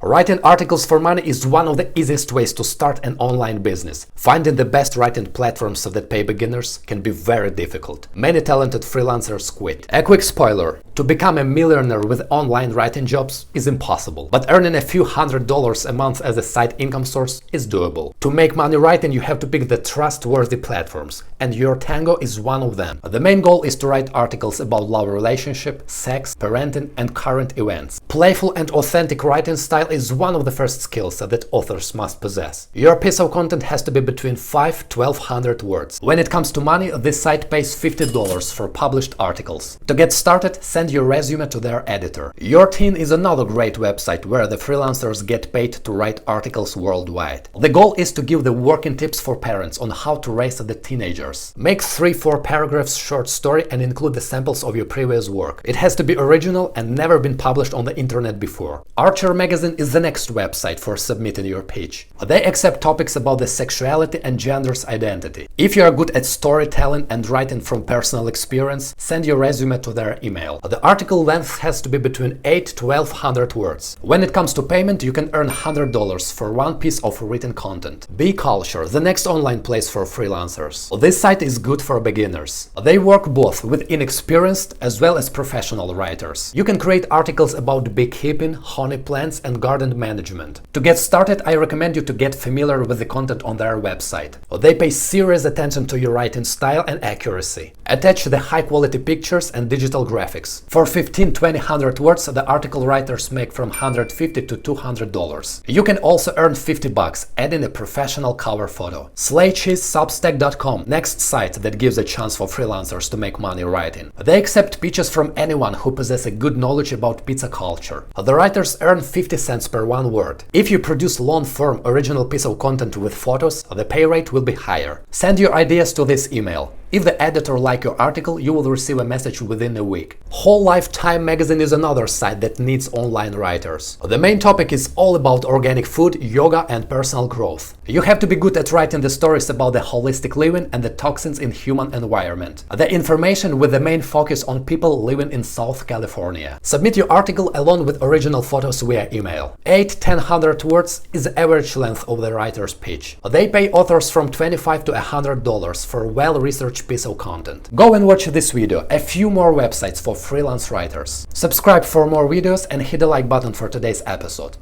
Writing articles for money is one of the easiest ways to start an online business. Finding the best writing platforms that pay beginners can be very difficult. Many talented freelancers quit. A quick spoiler: to become a millionaire with online writing jobs is impossible, but earning a few $100s a month as a side income source is doable. To make money writing, you have to pick the trustworthy platforms, and your Tango is one of them. The main goal is to write articles about love relationship, sex, parenting, and current events. Playful and authentic writing style is one of the first skills that authors must possess. Your piece of content has to be between 5–1,200 words. When it comes to money, this site pays $50 for published articles. To get started, send your resume to their editor. Your Teen is another great website where the freelancers get paid to write articles worldwide. The goal is to give the working tips for parents on how to raise the teenagers. Make 3–4 paragraphs short story and include the samples of your previous work. It has to be original and never been published on the internet before. Archer magazine is the next website for submitting your pitch. They accept topics about the sexuality and gender's identity. If you are good at storytelling and writing from personal experience, send your resume to their email. The article length has to be between 8–1,200 words. When it comes to payment, you can earn $100 for one piece of written content. Be Culture, the next online place for freelancers. This site is good for beginners. They work both with inexperienced as well as professional writers. You can create articles about beekeeping, honey plants, and garden management. To get started, I recommend you to get familiar with the content on their website. They pay serious attention to your writing style and accuracy. Attach the high-quality pictures and digital graphics. For 15–20 words, the article writers make from $150 to $200. You can also earn $50 adding a professional cover photo. SlayCheese.substack.com, next site that gives a chance for freelancers to make money writing. They accept pitches from anyone who possesses a good knowledge about pizza culture. The writers earn 50 cents per one word. If you produce long-form original piece of content with photos, the pay rate will be higher. Send your ideas to this email. If the editor likes your article, you will receive a message within a week. Whole Lifetime magazine is another site that needs online writers. The main topic is all about organic food, yoga, and personal growth. You have to be good at writing the stories about the holistic living and the toxins in human environment. The information with the main focus on people living in South California. Submit your article along with original photos via email. 8–1,000 words is the average length of the writer's pitch. They pay authors from $25 to $100 for well-researched piece of content. Go and watch this video, a few more websites for freelance writers. Subscribe for more videos and hit the like button for today's episode.